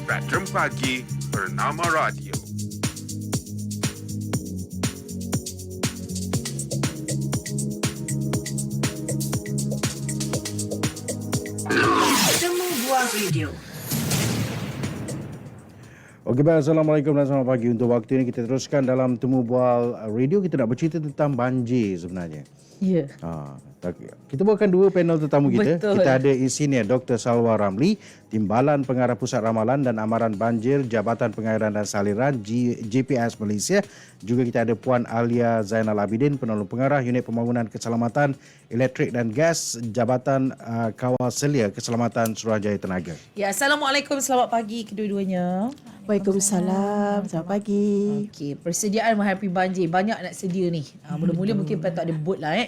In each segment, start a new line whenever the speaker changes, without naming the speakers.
Spectrum Pagi Bernama Radio.
Temu Buah Radio.
Okey, baik. Assalamualaikum dan selamat pagi. Untuk waktu ini kita teruskan dalam Temu Bual Radio. Kita nak bercerita tentang banjir sebenarnya.
Ya.
Kita buatkan dua panel tetamu kita.
Betul.
Kita ada Insinyur Dr. Salwa Ramli, Timbalan Pengarah Pusat Ramalan dan Amaran Banjir Jabatan Pengairan dan Saliran JPS Malaysia. Juga kita ada Puan Alia Zainal Abidin, Penolong Pengarah Unit Pembangunan Keselamatan Elektrik dan Gas Jabatan Kawal Selia Keselamatan Suruhanjaya Tenaga.
Ya, Assalamualaikum, selamat pagi kedua-duanya.
Waalaikumsalam. Selamat pagi.
Okey, persediaan menghadapi banjir. Banyak nak sedia ni. Mula-mula mungkin patut ada bot lah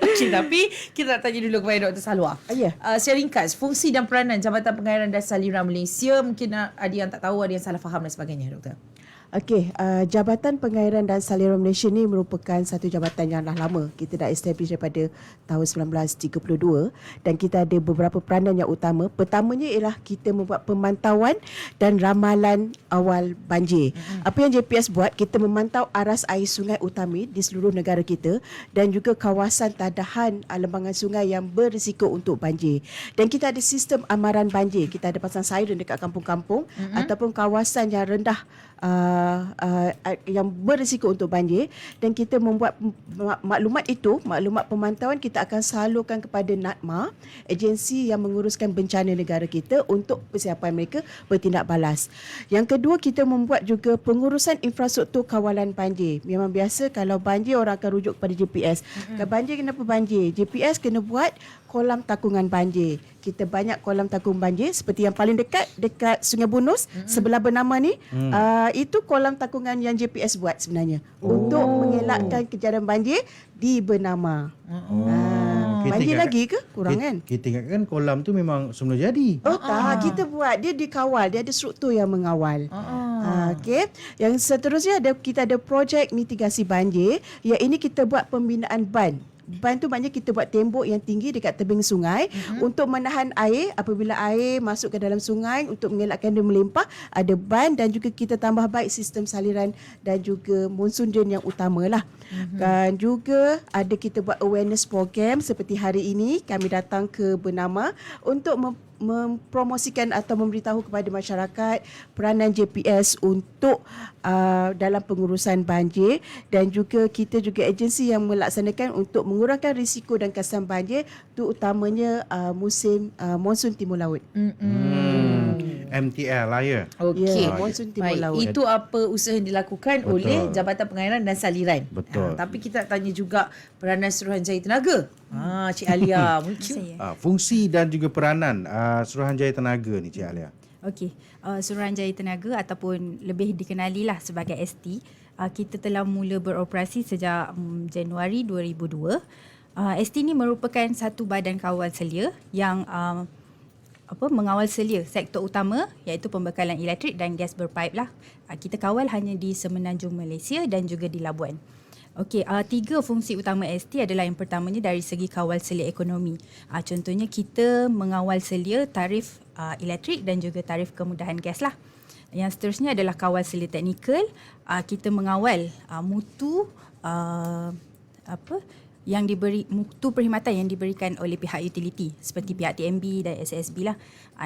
Okey, tapi kita nak tanya dulu kepada Dr. Salwa.
Ya.
Secara ringkas, fungsi dan peranan Jabatan Pengairan dan Saliran Malaysia. Mungkin ada yang tak tahu, ada yang salah faham dan sebagainya, Doktor.
Okey, Jabatan Pengairan dan Saliran Malaysia ni merupakan satu jabatan yang dah lama. Kita dah establish daripada tahun 1932 dan kita ada beberapa peranan yang utama. Pertamanya ialah kita membuat pemantauan dan ramalan awal banjir. Apa yang JPS buat, kita memantau aras air sungai utama di seluruh negara kita dan juga kawasan tadahan lembangan sungai yang berisiko untuk banjir. Dan kita ada sistem amaran banjir. Kita ada pasang siren dekat kampung-kampung ataupun kawasan yang rendah yang berisiko untuk banjir, dan kita membuat maklumat pemantauan kita akan salurkan kepada NADMA, agensi yang menguruskan bencana negara kita, untuk persiapan mereka bertindak balas. Yang kedua, kita membuat juga pengurusan infrastruktur kawalan banjir. Memang biasa kalau banjir orang akan rujuk kepada JPS. Kalau banjir, kenapa banjir? JPS kena buat kolam takungan banjir. Kita banyak kolam takung banjir, seperti yang paling dekat Sungai Bunus sebelah Bernama ni. Itu kolam takungan yang JPS buat sebenarnya untuk mengelakkan kejadian banjir di Bernama. Banjir lagi ke? Kurang kan?
Kita ingatkan kolam tu memang semula jadi.
Oh tak, kita buat, dia dikawal, dia ada struktur yang mengawal. Okey. Yang seterusnya kita ada projek mitigasi banjir, yang ini kita buat pembinaan ban. Ban tu maknanya kita buat tembok yang tinggi dekat tebing sungai untuk menahan air. Apabila air masuk ke dalam sungai, untuk mengelakkan dia melimpah, ada ban, dan juga kita tambah baik sistem saliran dan juga monsoon drain yang utamalah. Dan juga ada kita buat awareness program, seperti hari ini kami datang ke Bernama untuk mempromosikan atau memberitahu kepada masyarakat peranan JPS untuk dalam pengurusan banjir, dan juga kita juga agensi yang melaksanakan untuk mengurangkan risiko dan kesan banjir, terutamanya musim monsun timur laut.
MTL lah ya.
Okey.
Monsun timur
Baik,
laut.
itu apa usaha yang dilakukan oleh Jabatan Pengairan dan Saliran.
Betul.
Tapi kita nak tanya juga peranan Suruhanjaya Tenaga. Cik Alia mungkin.
Fungsi dan juga peranan Suruhanjaya Tenaga ni, Cik Alia.
Okey, Suruhanjaya Tenaga ataupun lebih dikenalilah sebagai ST, kita telah mula beroperasi sejak Januari 2002. ST ni merupakan satu badan kawal selia yang mengawal selia sektor utama, iaitu pembekalan elektrik dan gas berpaip lah. Kita kawal hanya di Semenanjung Malaysia dan juga di Labuan. Okey, tiga fungsi utama ST adalah, yang pertamanya dari segi kawal selia ekonomi. Contohnya kita mengawal selia tarif elektrik dan juga tarif kemudahan gas lah. Yang seterusnya adalah kawal selia teknikal. Kita mengawal mutu yang diberi, mutu perkhidmatan yang diberikan oleh pihak utility seperti pihak TMB dan SSB lah.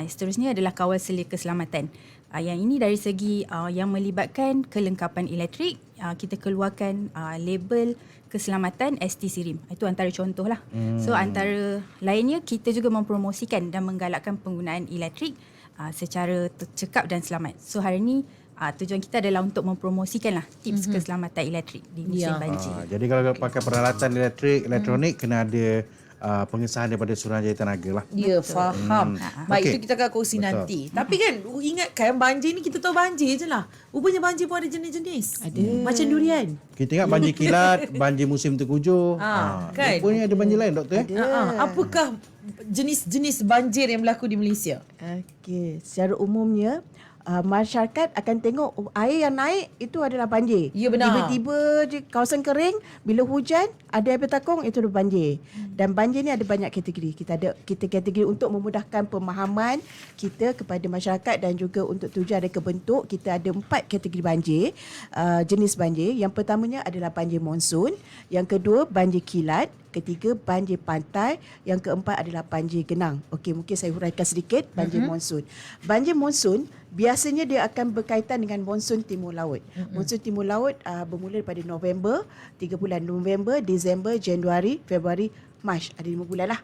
Seterusnya adalah kawal selia keselamatan. Yang ini dari segi yang melibatkan kelengkapan elektrik, kita keluarkan label keselamatan ST Sirim. Itu antara contoh lah. So antara lainnya, kita juga mempromosikan dan menggalakkan penggunaan elektrik secara tercekap dan selamat. So hari ini tujuan kita adalah untuk mempromosikanlah tips keselamatan elektrik di musim banjir.
Jadi kalau pakai peralatan elektronik, kena ada pengesahan daripada Suruhanjaya Tenaga lah.
Ya, faham. Baik,
Okey.
itu kita akan kongsi
Betul.
nanti. Tapi kan, ingatkan banjir ni kita tahu banjir je lah. Rupanya banjir pun ada jenis-jenis.
Ada.
Macam durian.
Kita ingat banjir kilat, banjir musim terkujur.
Kan?
Rupanya ada banjir lain, Doktor.
Apakah jenis-jenis banjir yang berlaku di Malaysia?
Okey, secara umumnya masyarakat akan tengok air yang naik itu adalah banjir.
Ya, benar.
Tiba-tiba je kawasan kering, bila hujan ada air bertakung, itu adalah banjir. Dan banjir ni ada banyak kategori. Kita kategori untuk memudahkan pemahaman kita kepada masyarakat dan juga untuk tujuan mereka bentuk, kita ada 4 kategori banjir, jenis banjir. Yang pertamanya adalah banjir monsun, yang kedua banjir kilat, ketiga banjir pantai, yang keempat adalah banjir genang. Okey, mungkin saya huraikan sedikit banjir monsun. Banjir monsun biasanya dia akan berkaitan dengan monsun timur laut. Monsun timur laut bermula daripada November, 3 bulan November, Disember, Januari, Februari, Mac, ada 5 bulan lah.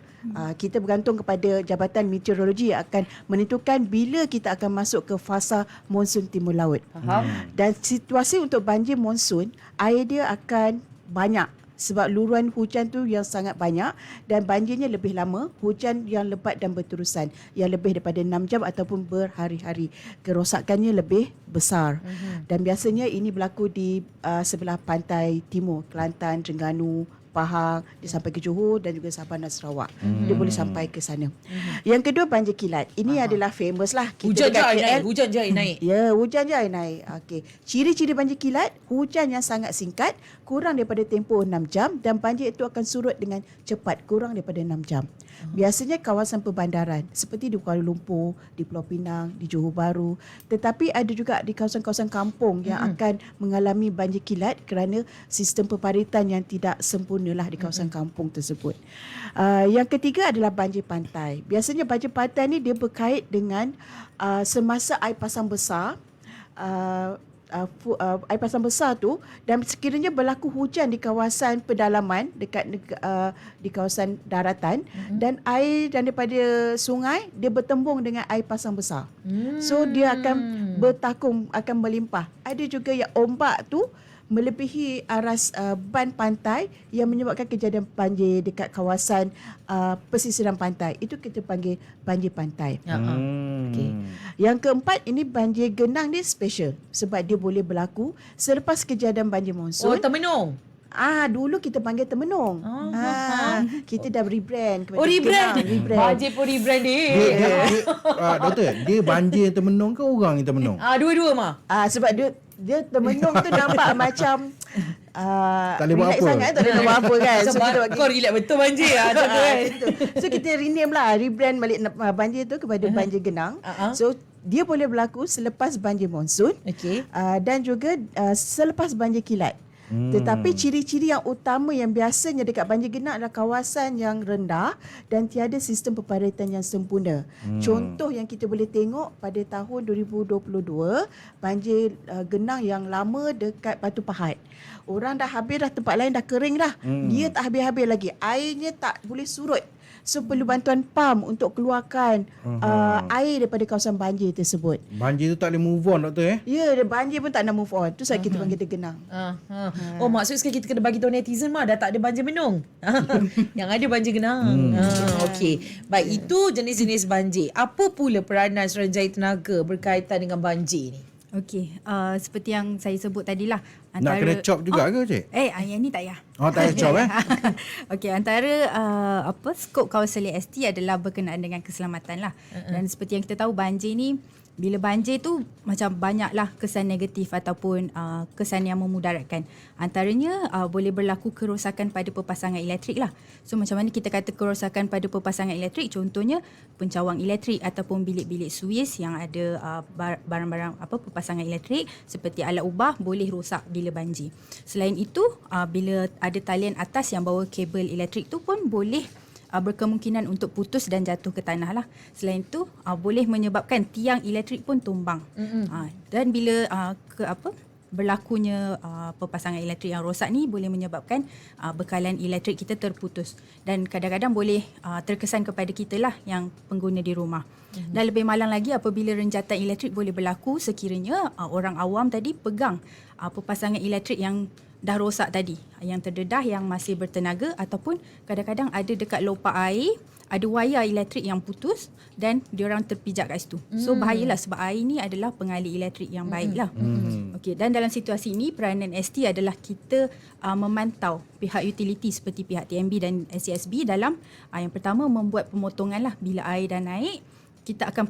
Kita bergantung kepada Jabatan Meteorologi yang akan menentukan bila kita akan masuk ke fasa monsun timur laut.
Faham.
Dan situasi untuk banjir monsun, air dia akan banyak sebab luruan hujan tu yang sangat banyak dan banjirnya lebih lama, hujan yang lebat dan berterusan yang lebih daripada 6 jam ataupun berhari-hari. Kerosakannya lebih besar. Dan biasanya ini berlaku di sebelah pantai timur, Kelantan, Terengganu, Pahang, dia sampai ke Johor dan juga Sabah dan Sarawak. Dia boleh sampai ke sana. Yang kedua banjir kilat. Ini adalah famous lah.
Hujan je
dekat
air
KL,
naik. Hujan je air naik.
Ya, hujan je air naik. Okey. Ciri-ciri banjir kilat, hujan yang sangat singkat, kurang daripada tempoh 6 jam dan banjir itu akan surut dengan cepat, kurang daripada 6 jam. Biasanya kawasan perbandaran seperti di Kuala Lumpur, di Pulau Pinang, di Johor Bahru, tetapi ada juga di kawasan-kawasan kampung yang akan mengalami banjir kilat kerana sistem peparitan yang tidak sempurnalah di kawasan kampung tersebut. Yang ketiga adalah banjir pantai. Biasanya banjir pantai ni dia berkait dengan semasa air pasang besar, air pasang besar tu, dan sekiranya berlaku hujan di kawasan pedalaman dekat di kawasan daratan dan air daripada sungai dia bertembung dengan air pasang besar. So dia akan bertakung, akan melimpah. Ada juga yang ombak tu melebihi aras ban pantai yang menyebabkan kejadian banjir dekat kawasan pesisiran pantai. Itu kita panggil banjir pantai. Okay. Yang keempat, ini banjir genang ni special sebab dia boleh berlaku selepas kejadian banjir monsun.
Oh, termenung.
Dulu kita panggil termenung. Kita dah rebrand kepada
Rebrand.
genang.
Banjir pun rebrand dia.
Doktor, dia banjir termenung ke orang yang termenung?
Dua-dua mah.
Sebab dia termenung tu nampak macam
tak boleh buat
relax
apa.
sangat, tak boleh buat apa kan. So kita
Kau relax betul banjir macam tu kan.
So kita rename lah, rebrand balik banjir tu kepada banjir genang. So dia boleh berlaku selepas banjir monsun, dan juga selepas banjir kilat. Tetapi ciri-ciri yang utama yang biasanya dekat banjir genang adalah kawasan yang rendah dan tiada sistem peparitan yang sempurna. Contoh yang kita boleh tengok pada tahun 2022, banjir genang yang lama dekat Batu Pahat. Orang dah habis dah, tempat lain dah kering dah. Dia tak habis-habis lagi. Airnya tak boleh surut. So perlu bantuan pam untuk keluarkan air daripada kawasan banjir tersebut.
Banjir tu tak boleh move on, doktor
Ya, banjir pun tak nak move on. Tu sebab kita panggil dia genang.
Oh, maksud sekali kita kena bagi tahu netizen mah dah tak ada banjir menung. Yang ada banjir genang. Okey. Baik, itu jenis-jenis banjir. Apa pula peranan Suruhanjaya Tenaga berkaitan dengan banjir ni?
Okey, seperti yang saya sebut tadilah.
Nak kena chop juga ke, Cik?
Yang ni tak payah.
Tak payah chop
Okey, antara skop kawasan ST adalah berkenaan dengan keselamatan lah. Dan seperti yang kita tahu, banjir ni, bila banjir tu macam banyaklah kesan negatif ataupun kesan yang memudaratkan. Antaranya boleh berlaku kerosakan pada perpasangan elektrik lah. So macam mana kita kata kerosakan pada perpasangan elektrik? Contohnya pencawang elektrik ataupun bilik-bilik suis yang ada barang-barang perpasangan elektrik seperti alat ubah boleh rosak bila banjir. Selain itu, bila ada talian atas yang bawa kabel elektrik tu pun boleh berkemungkinan untuk putus dan jatuh ke tanah lah. Selain itu, boleh menyebabkan tiang elektrik pun tumbang. Dan bila berlakunya perpasangan elektrik yang rosak ni boleh menyebabkan bekalan elektrik kita terputus dan kadang-kadang boleh terkesan kepada kita lah yang pengguna di rumah. Dan lebih malang lagi apabila renjatan elektrik boleh berlaku sekiranya orang awam tadi pegang perpasangan elektrik yang dah rosak tadi, yang terdedah, yang masih bertenaga, ataupun kadang-kadang ada dekat lopak air, ada wayar elektrik yang putus dan diorang terpijak kat situ. So bahayalah sebab air ni adalah pengalih elektrik yang baiklah. Okey, dan dalam situasi ini peranan ST adalah kita memantau pihak utility seperti pihak TNB dan SCSB dalam yang pertama membuat pemotongan lah bila air dah naik. kita akan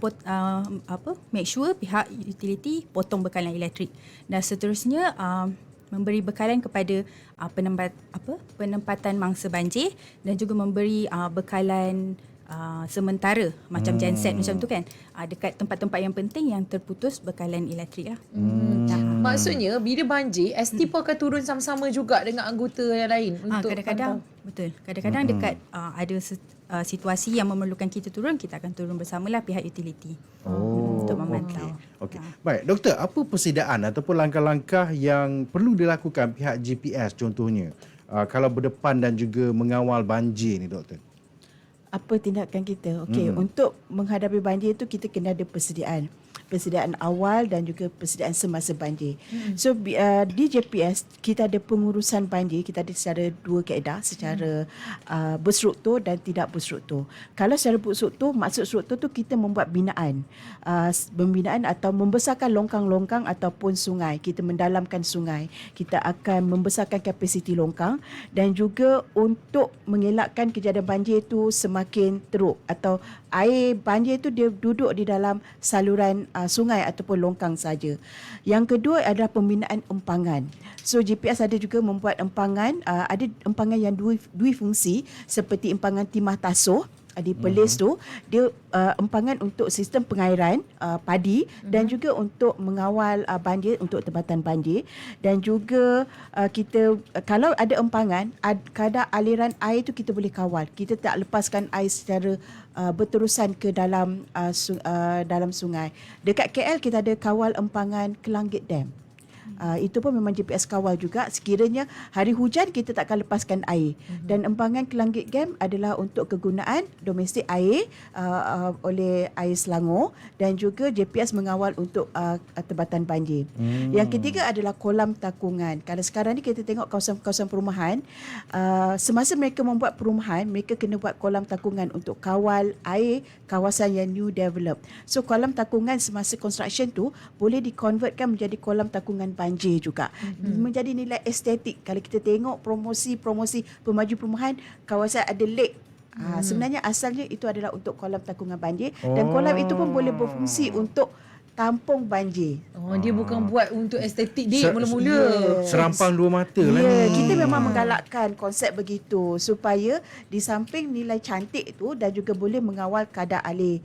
make sure pihak utility potong bekalan elektrik, dan seterusnya memberi bekalan kepada penempatan mangsa banjir, dan juga memberi bekalan sementara macam genset macam tu kan, dekat tempat-tempat yang penting yang terputus bekalan elektrik lah.
Maksudnya bila banjir, ST pun akan turun sama-sama juga dengan anggota yang lain untuk
kadang-kadang betul. Kadang-kadang dekat ada situasi yang memerlukan kita turun, kita akan turun bersamalah pihak utility untuk memantau.
Okey. Baik, doktor, apa persediaan ataupun langkah-langkah yang perlu dilakukan pihak GPS contohnya kalau berdepan dan juga mengawal banjir ni, doktor?
Apa tindakan kita? Okey, untuk menghadapi banjir itu kita kena ada persediaan awal dan juga persediaan semasa banjir. So di JPS kita ada pengurusan banjir, kita ada secara dua kaedah, secara berstruktur dan tidak berstruktur. Kalau secara berstruktur, maksud struktur tu kita membuat binaan atau membesarkan longkang-longkang ataupun sungai. Kita mendalamkan sungai. Kita akan membesarkan kapasiti longkang dan juga untuk mengelakkan kejadian banjir itu semakin teruk atau air banjir itu dia duduk di dalam saluran sungai ataupun longkang saja. Yang kedua adalah pembinaan empangan. So GPS ada juga membuat empangan, ada empangan yang dua fungsi seperti empangan timah tasuh di Perlis tu, dia empangan untuk sistem pengairan padi dan juga untuk mengawal banjir, untuk tempatan banjir, dan juga kita kalau ada empangan, kadar aliran air tu kita boleh kawal. Kita tak lepaskan air secara berterusan ke dalam dalam sungai. Dekat KL kita ada kawal empangan Kelanggit Dam. Itu pun memang GPS kawal juga. Sekiranya hari hujan kita takkan lepaskan air. Dan empangan Kelanggit Dam adalah untuk kegunaan domestik air oleh Air Selangor, dan juga GPS mengawal untuk tempatan banjir. Yang ketiga adalah kolam takungan. Kalau sekarang ni kita tengok kawasan-kawasan perumahan, semasa mereka membuat perumahan, mereka kena buat kolam takungan untuk kawal air kawasan yang new develop. So kolam takungan semasa construction tu boleh dikonvertkan menjadi kolam takungan banjir juga. Menjadi nilai estetik. Kalau kita tengok promosi pemaju perumahan, kawasan ada lake. Sebenarnya asalnya itu adalah untuk kolam takungan banjir, dan kolam itu pun boleh berfungsi untuk tampung banjir.
Dia bukan buat untuk estetik mula-mula.
Serampang dua mata lah ni.
Kita memang menggalakkan konsep begitu supaya di samping nilai cantik itu dan juga boleh mengawal kadar air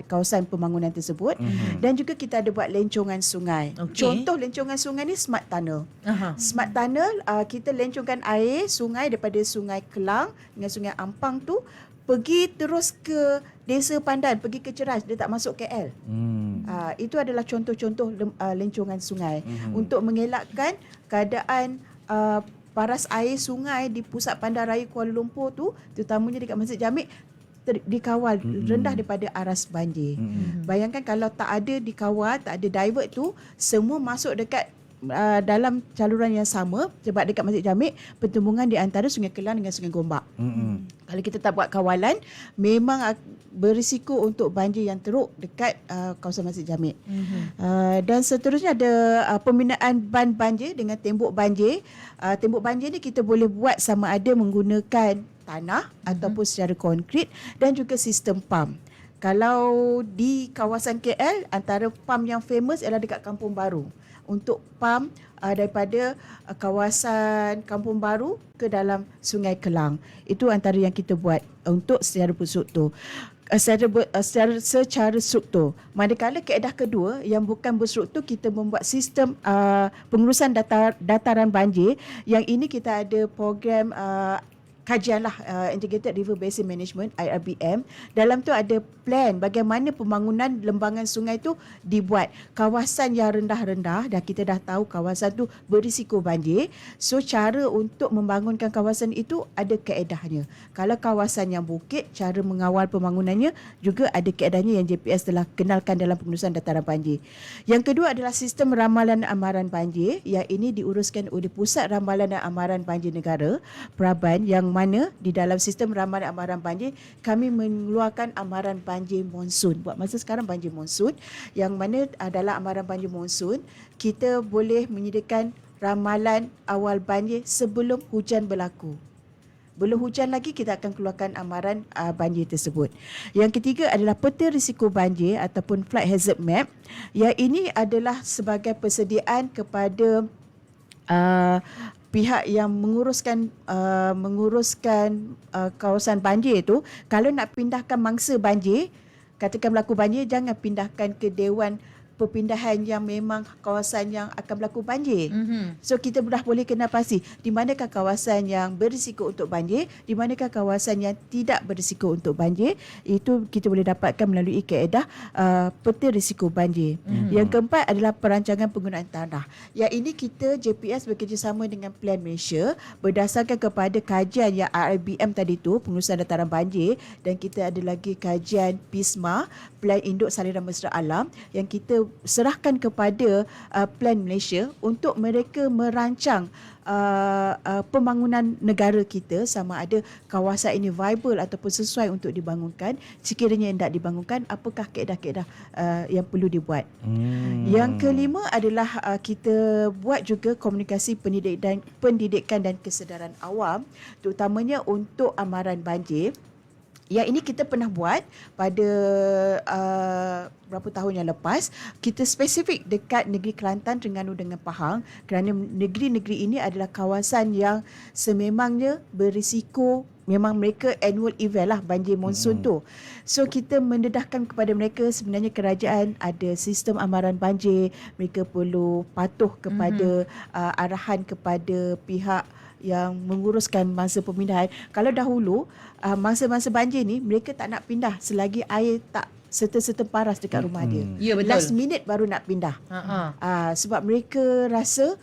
kawasan pembangunan tersebut, dan juga kita ada buat lencongan sungai. Contoh lencongan sungai ni smart tunnel. Smart tunnel, kita lencongkan air sungai daripada Sungai Kelang dengan Sungai Ampang tu pergi terus ke Desa Pandan, pergi ke Ceras, dia tak masuk KL. Itu adalah contoh-contoh lencongan sungai untuk mengelakkan keadaan paras air sungai di pusat Bandaraya Kuala Lumpur tu, terutamanya dekat Masjid Jamek, dikawal rendah daripada aras banjir. Bayangkan kalau tak ada dikawal, tak ada divert tu, semua masuk dekat dalam saluran yang sama. Sebab dekat Masjid Jamek, pertembungan di antara Sungai Kelang dengan Sungai Gombak. Kalau kita tak buat kawalan, memang berisiko untuk banjir yang teruk dekat kawasan Masjid Jamek. Dan seterusnya ada pembinaan ban banjir dengan tembok banjir. Tembok banjir ni kita boleh buat sama ada menggunakan tanah ataupun secara konkrit, dan juga sistem pam. Kalau di kawasan KL, antara pam yang famous adalah dekat Kampung Baru. Untuk pam daripada kawasan Kampung Baru ke dalam Sungai Kelang. Itu antara yang kita buat untuk secara berstruktur. Secara struktur. Manakala kaedah kedua yang bukan berstruktur, kita membuat sistem pengurusan dataran banjir. Yang ini kita ada program kajian lah, Integrated River Basin Management, IRBM. Dalam tu ada plan bagaimana pembangunan lembangan sungai tu dibuat. Kawasan yang rendah-rendah, dah kita dah tahu kawasan tu berisiko banjir. So cara untuk membangunkan kawasan itu ada kaedahnya. Kalau kawasan yang bukit, cara mengawal pembangunannya juga ada kaedahnya yang JPS telah kenalkan dalam pengurusan dataran banjir. Yang kedua adalah sistem ramalan dan amaran banjir, yang ini diuruskan oleh Pusat Ramalan dan Amaran Banjir Negara, Praban, yang mana di dalam sistem ramalan amaran banjir kami mengeluarkan amaran banjir monsun. Buat masa sekarang banjir monsun, yang mana dalam amaran banjir monsun kita boleh menyediakan ramalan awal banjir sebelum hujan berlaku. Belum hujan lagi kita akan keluarkan amaran banjir tersebut. Yang ketiga adalah peta risiko banjir ataupun flood hazard map. Yang ini adalah sebagai persediaan kepada pihak yang menguruskan kawasan banjir itu, kalau nak pindahkan mangsa banjir, katakan berlaku banjir, jangan pindahkan ke Dewan Perpindahan yang memang kawasan yang akan berlaku banjir. So kita dah boleh kenal pasti di manakah kawasan yang berisiko untuk banjir, di manakah kawasan yang tidak berisiko untuk banjir. Itu kita boleh dapatkan melalui kaedah peta risiko banjir. Yang keempat adalah perancangan penggunaan tanah. Yang ini kita JPS bekerjasama dengan Plan Malaysia berdasarkan kepada kajian yang RIBM tadi tu, pengurusan dataran banjir, dan kita ada lagi kajian PISMA, Plan Induk Saliran Mesra Alam, yang kita serahkan kepada Plan Malaysia untuk mereka merancang pembangunan negara kita, sama ada kawasan ini viable ataupun sesuai untuk dibangunkan. Sekiranya hendak dibangunkan, apakah kaedah-kaedah yang perlu dibuat. Yang kelima adalah kita buat juga komunikasi pendidikan dan kesedaran awam, terutamanya untuk amaran banjir. Yang ini kita pernah buat pada berapa tahun yang lepas. Kita spesifik dekat negeri Kelantan, Terengganu dengan Pahang, kerana negeri-negeri ini adalah kawasan yang sememangnya berisiko, memang mereka annual event lah banjir monsun tu. So kita mendedahkan kepada mereka, sebenarnya kerajaan ada sistem amaran banjir, mereka perlu patuh kepada arahan kepada pihak yang menguruskan masa pemindahan. Kalau dahulu masa-masa banjir ni mereka tak nak pindah selagi air tak serta-serta paras dekat rumah dia.
Ya, betul.
Last minute baru nak pindah. Sebab mereka rasa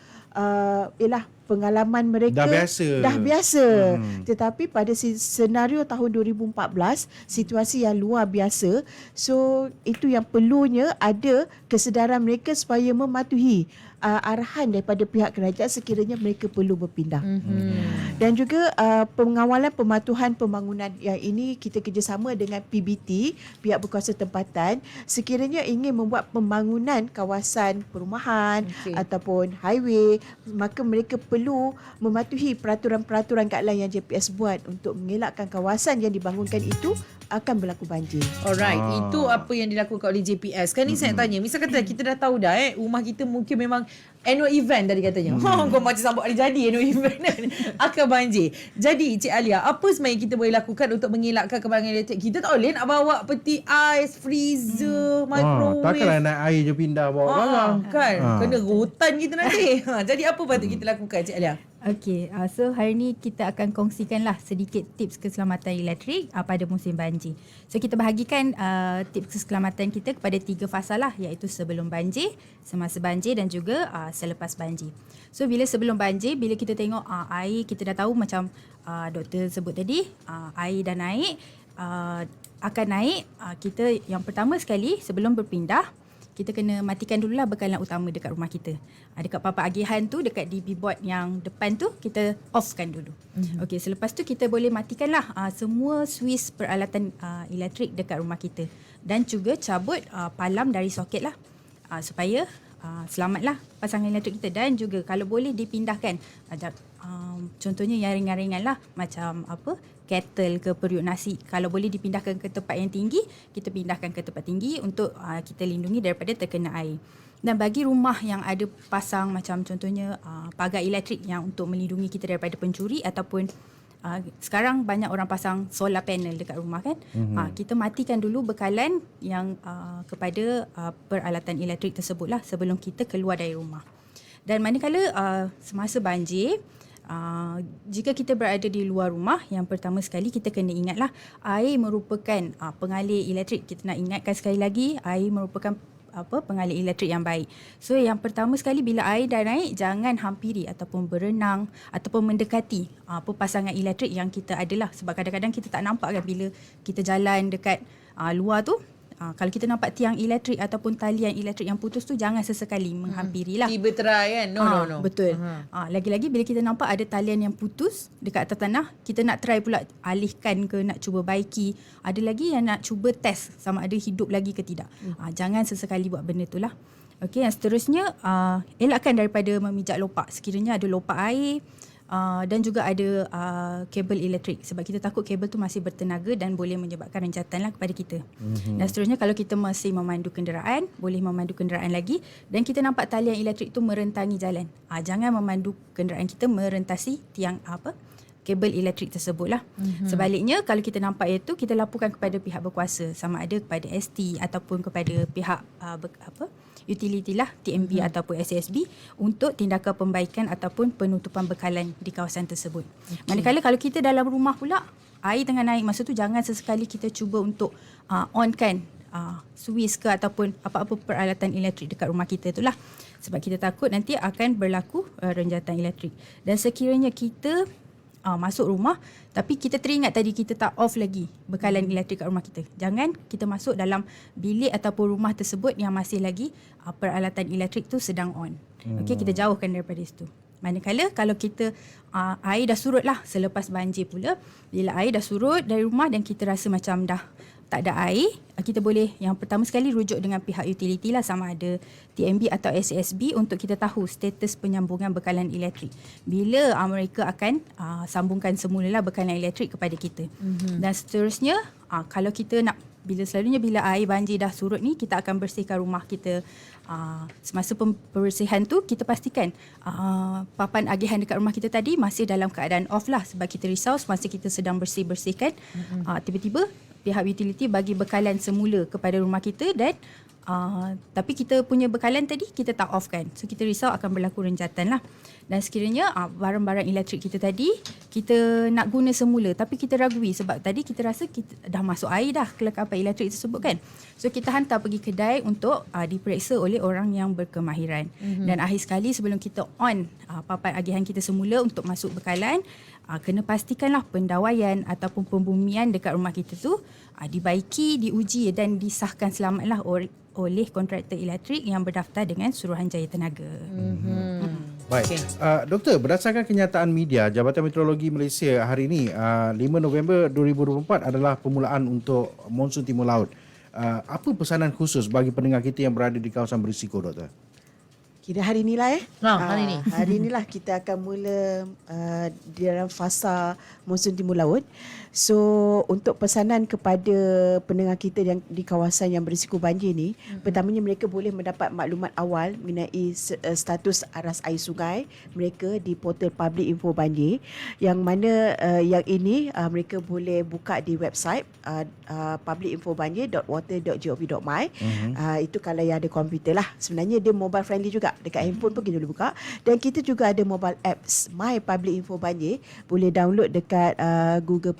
ialah pengalaman mereka dah biasa. Tetapi pada senario tahun 2014, situasi yang luar biasa. So itu yang perlunya ada kesedaran mereka supaya mematuhi arahan daripada pihak kerajaan sekiranya mereka perlu berpindah. Dan juga pengawalan pematuhan pembangunan, yang ini kita kerjasama dengan PBT, pihak berkuasa tempatan. Sekiranya ingin membuat pembangunan kawasan perumahan ataupun highway, maka mereka perlu mematuhi peraturan-peraturan guideline yang JPS buat untuk mengelakkan kawasan yang dibangunkan itu akan berlaku banjir.
Alright, itu apa yang dilakukan oleh JPS. Kan ni saya tanya, misal kata kita dah tahu dah rumah kita mungkin memang annual event tadi katanya. Kau macam sambut hari jadi annual event kan. Akan banjir. Jadi Cik Alia, apa sebenarnya kita boleh lakukan untuk mengelakkan kebakaran elektrik? Kita tak boleh nak bawa peti ais, freezer, microwave.
Takkanlah nak air je pindah bawa barang.
Kan, kena rotan kita nanti. Jadi apa patut kita lakukan Cik Alia?
Okey, so hari ni kita akan kongsikanlah sedikit tips keselamatan elektrik pada musim banjir. So kita bahagikan tips keselamatan kita kepada 3 fasa lah, iaitu sebelum banjir, semasa banjir dan juga selepas banjir. So bila sebelum banjir, bila kita tengok air, kita dah tahu macam doktor sebut tadi, air dah naik, akan naik. Kita yang pertama sekali sebelum berpindah, kita kena matikan dululah bekalan utama dekat rumah kita. Dekat papan agihan tu, dekat DB board yang depan tu, kita offkan dulu. Okey, selepas tu kita boleh matikanlah semua suis peralatan elektrik dekat rumah kita. Dan juga cabut palam dari soket lah, supaya selamatlah pasangan elektrik kita. Dan juga kalau boleh dipindahkan, contohnya yang ringan-ringan lah, macam kettle ke periuk nasi, kalau boleh dipindahkan ke tempat yang tinggi, kita pindahkan ke tempat tinggi untuk kita lindungi daripada terkena air. Dan bagi rumah yang ada pasang macam contohnya pagar elektrik yang untuk melindungi kita daripada pencuri, ataupun sekarang banyak orang pasang solar panel dekat rumah kan, kita matikan dulu bekalan yang kepada peralatan elektrik tersebut lah sebelum kita keluar dari rumah. Dan manakala semasa banjir, jika kita berada di luar rumah, yang pertama sekali kita kena ingatlah, air merupakan pengalir elektrik. Kita nak ingatkan sekali lagi, air merupakan pengalir elektrik yang baik. So yang pertama sekali, bila air dah naik, jangan hampiri ataupun berenang ataupun mendekati pasangan elektrik yang kita adalah. Sebab kadang-kadang kita tak nampak kan bila kita jalan dekat luar tu. Kalau kita nampak tiang elektrik ataupun talian elektrik yang putus tu, jangan sesekali menghampirilah.
Tiba try kan? No.
Betul. Lagi-lagi bila kita nampak ada talian yang putus dekat atas tanah, kita nak try pula alihkan ke, nak cuba baiki. Ada lagi yang nak cuba test sama ada hidup lagi ke tidak. Jangan sesekali buat benda tu lah. Okey, yang seterusnya, elakkan daripada memijak lopak. Sekiranya ada lopak air, dan juga ada kabel elektrik sebab kita takut kabel tu masih bertenaga dan boleh menyebabkan renjatan lah kepada kita. Dan seterusnya kalau kita masih memandu kenderaan, boleh memandu kenderaan lagi dan kita nampak talian elektrik tu merentangi jalan. Jangan memandu kenderaan kita merentasi tiang kabel elektrik tersebut lah. Sebaliknya kalau kita nampak itu, kita laporkan kepada pihak berkuasa sama ada kepada ST ataupun kepada pihak utility lah, TMB ataupun SSB untuk tindakan pembaikan ataupun penutupan bekalan di kawasan tersebut. Manakala kalau kita dalam rumah pula, air tengah naik, masa tu jangan sesekali kita cuba untuk onkan switch ke ataupun apa-apa peralatan elektrik dekat rumah kita tu lah. Sebab kita takut nanti akan berlaku renjatan elektrik. Dan sekiranya kita masuk rumah tapi kita teringat tadi kita tak off lagi bekalan elektrik kat rumah kita. Jangan kita masuk dalam bilik ataupun rumah tersebut yang masih lagi peralatan elektrik tu sedang on. Okey, kita jauhkan daripada situ. Manakala kalau kita air dah surut lah selepas banjir pula, bila air dah surut dari rumah dan kita rasa macam dah tak ada air, kita boleh yang pertama sekali rujuk dengan pihak utility lah sama ada TMB atau SSB untuk kita tahu status penyambungan bekalan elektrik. Bila mereka akan sambungkan semula lah bekalan elektrik kepada kita. Dan seterusnya, kalau kita nak, selalunya bila air banjir dah surut ni, kita akan bersihkan rumah kita. Semasa pembersihan tu, kita pastikan papan agihan dekat rumah kita tadi masih dalam keadaan off lah sebab kita risau semasa kita sedang bersih-bersihkan, tiba-tiba pihak utility bagi bekalan semula kepada rumah kita dan tapi kita punya bekalan tadi kita tak off kan. So kita risau akan berlaku renjatan lah. Dan sekiranya barang-barang elektrik kita tadi kita nak guna semula tapi kita ragui sebab tadi kita rasa kita dah masuk air dah kelengkapan elektrik tersebut kan. So kita hantar pergi kedai untuk diperiksa oleh orang yang berkemahiran. Dan akhir sekali sebelum kita on papan agihan kita semula untuk masuk bekalan, kena pastikanlah pendawaian ataupun pembumian dekat rumah kita tu dibaiki, diuji dan disahkan selamatlah oleh kontraktor elektrik yang berdaftar dengan Suruhanjaya Tenaga.
Baik. Doktor, berdasarkan kenyataan media, Jabatan Meteorologi Malaysia hari ini 5 November 2024 adalah permulaan untuk monsun timur laut. Apa pesanan khusus bagi pendengar kita yang berada di kawasan berisiko, Doktor?
Kira hari inilah
hari ni.
Hari inilah kita akan mula di dalam fasa monsun timur laut. So untuk pesanan kepada pendengar kita yang di kawasan yang berisiko banjir ni, pertamanya mereka boleh mendapat maklumat awal mengenai status aras air sungai mereka di portal Public Info Banjir, yang mana yang ini mereka boleh buka di website publicinfobanjir.water.gov.my. Itu kalau yang ada komputer lah. Sebenarnya dia mobile friendly juga, dekat handphone pun kita boleh buka. Dan kita juga ada mobile apps My Public Info Banjir, boleh download dekat Google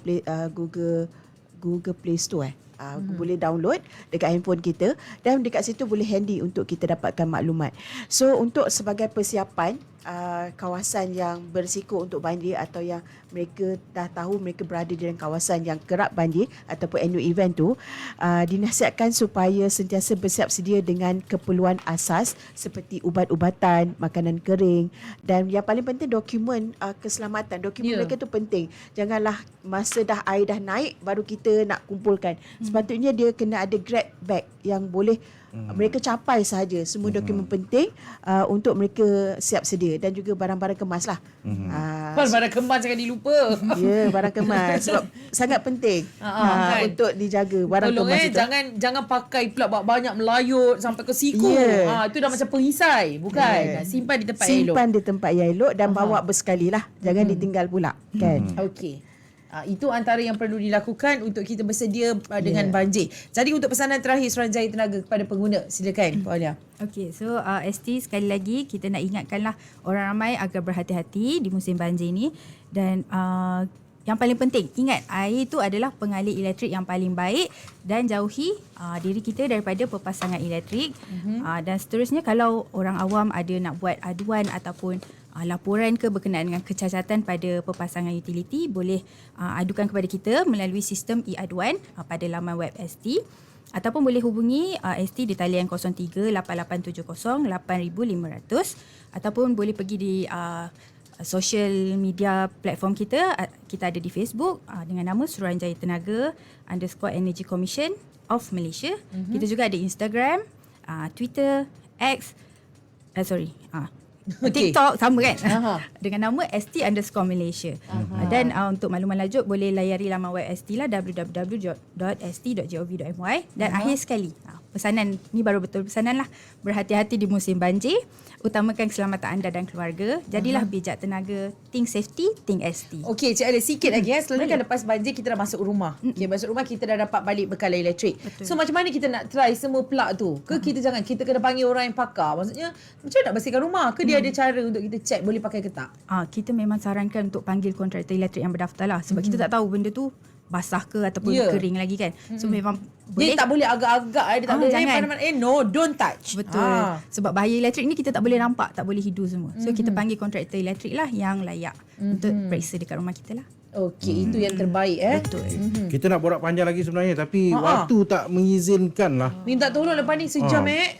Play Store. Boleh download dekat handphone kita dan dekat situ boleh handy untuk kita dapatkan maklumat. So untuk sebagai persiapan kawasan yang berisiko untuk banjir atau yang mereka dah tahu mereka berada di dalam kawasan yang kerap banjir ataupun annual event tu, dinasihatkan supaya sentiasa bersiap sedia dengan keperluan asas seperti ubat-ubatan, makanan kering dan yang paling penting dokumen keselamatan. Dokumen mereka tu penting. Janganlah masa dah air dah naik baru kita nak kumpulkan. Sepatutnya dia kena ada grab bag yang boleh mereka capai sahaja semua dokumen penting untuk mereka siap sedia dan juga barang-barang kemas lah.
Barang kemas jangan dilupa.
Ya, barang kemas sebab sangat penting
kan?
untuk dijaga barang
Tolong
kemas itu.
jangan pakai pula banyak melayut sampai ke siku. Itu dah macam perisai, bukan? Simpan di tempat yang elok.
Simpan di tempat yang elok dan bawa bersekali lah. Jangan ditinggal pula, kan?
Okey. Itu antara yang perlu dilakukan untuk kita bersedia dengan banjir. Jadi untuk pesanan terakhir Suruhanjaya Tenaga kepada pengguna, silakan Puan Alia.
Okey, so ST sekali lagi kita nak ingatkanlah orang ramai agar berhati-hati di musim banjir ni dan yang paling penting, ingat air itu adalah pengalih elektrik yang paling baik dan jauhi diri kita daripada perpasangan elektrik. Dan seterusnya kalau orang awam ada nak buat aduan ataupun laporan ke berkenaan dengan kecacatan pada perpasangan utility, boleh adukan kepada kita melalui sistem e-aduan pada laman web ST ataupun boleh hubungi ST di talian 03-8870-8500 ataupun boleh pergi di social media platform kita. Kita ada di Facebook dengan nama Suruhanjaya Tenaga _Energy Commission of Malaysia. Kita juga ada Instagram, Twitter, X, TikTok sama kan?
Aha.
Dengan nama ST_Malaysia. Dan untuk makluman lanjut boleh layari laman web ST lah, www.st.gov.my. Dan akhir sekali, pesanan ni baru betul pesanan lah. Berhati-hati di musim banjir. Utamakan keselamatan anda dan keluarga. Jadilah bijak tenaga. Think safety, think ST.
Okey, Cik ada sikit lagi. Selalu kan lepas banjir kita dah masuk rumah. Okey, masuk rumah kita dah dapat balik bekalan elektrik.
Betul.
So macam mana kita nak try semua plug tu? Ke kita jangan, kita kena panggil orang yang pakar. Maksudnya macam mana nak bersihkan rumah? Ke dia ada cara untuk kita check boleh pakai ke tak?
Kita memang sarankan untuk panggil kontraktor elektrik yang berdaftar lah. Sebab kita tak tahu benda tu basah ke ataupun kering lagi kan. So memang boleh.
Dia tak boleh agak-agak. Dia tak boleh
jangan.
no, don't touch.
Betul. Sebab bahaya elektrik ni kita tak boleh nampak, tak boleh hidu semua. So kita panggil kontraktor elektrik lah yang layak untuk periksa dekat rumah kita lah.
Okey, itu yang terbaik
Betul.
Kita nak borak panjang lagi sebenarnya, tapi waktu tak mengizinkan lah.
Minta tolong lepas ni sejam
Boleh.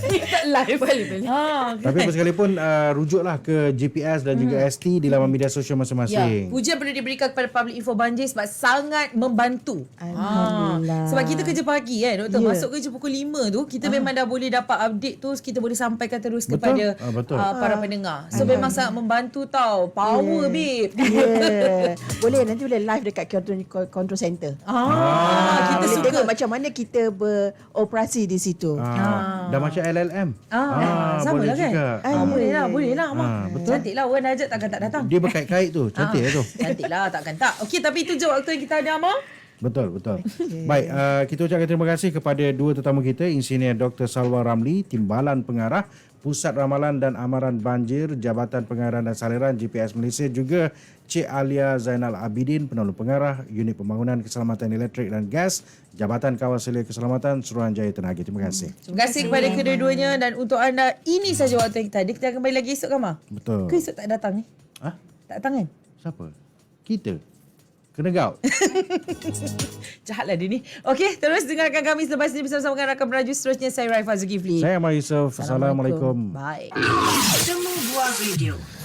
tak live.
Boleh.
Tapi sekalipun rujuklah ke GPS dan juga ST di laman media sosial
Ya,
masing-masing.
pujian perlu diberikan kepada Public Info Banjir sebab sangat membantu.
Alhamdulillah.
Sebab kita kerja pagi kan, Doktor.
Ya.
Masuk kerja pukul 5 tu, kita memang dah boleh dapat update tu, kita boleh sampaikan terus
Betul.
kepada
Betul.
para pendengar. So memang sangat membantu tau. Power, babe.
Yeah. Boleh, nanti boleh live dekat control center.
Kita
Boleh
suka.
tengok macam mana kita beroperasi di situ.
Dah macam LLM.
Sama
boleh
lah kan?
juga.
Boleh lah.
betul.
Cantik lah, orang Najat takkan tak datang.
Dia berkait-kait tu. Cantik lah tu.
Cantik lah, takkan tak. Okey, tapi itu je waktu yang kita ada, Amar.
Betul. Baik, kita ucapkan terima kasih kepada dua tetamu kita, Insinyur Dr. Salwa Ramli, Timbalan Pengarah Pusat Ramalan dan Amaran Banjir Jabatan Pengairan dan Saliran GPS Malaysia, juga Cik Alia Zainal Abidin, Penolong Pengarah Unit Pembangunan Keselamatan Elektrik dan Gas Jabatan Kawal Selia Keselamatan Suruhanjaya Tenaga. Terima kasih.
Terima kasih kepada kedua-duanya, dan untuk anda ini saja waktu yang kita ada. Kita akan kembali lagi esok kan, Amar?
Betul.
Ke esok tak datang ni?
Ah,
Tak datang kan?
siapa? Kita. Kena gaut.
Jahatlah dia ni. Okey, terus dengarkan kami selepas ini bersama dengan rakan beraju seterusnya. Saya Raifah Zulkifli.
Saya Ahmad Yusof. Assalamualaikum.
Bye.
Temu Buah Radio.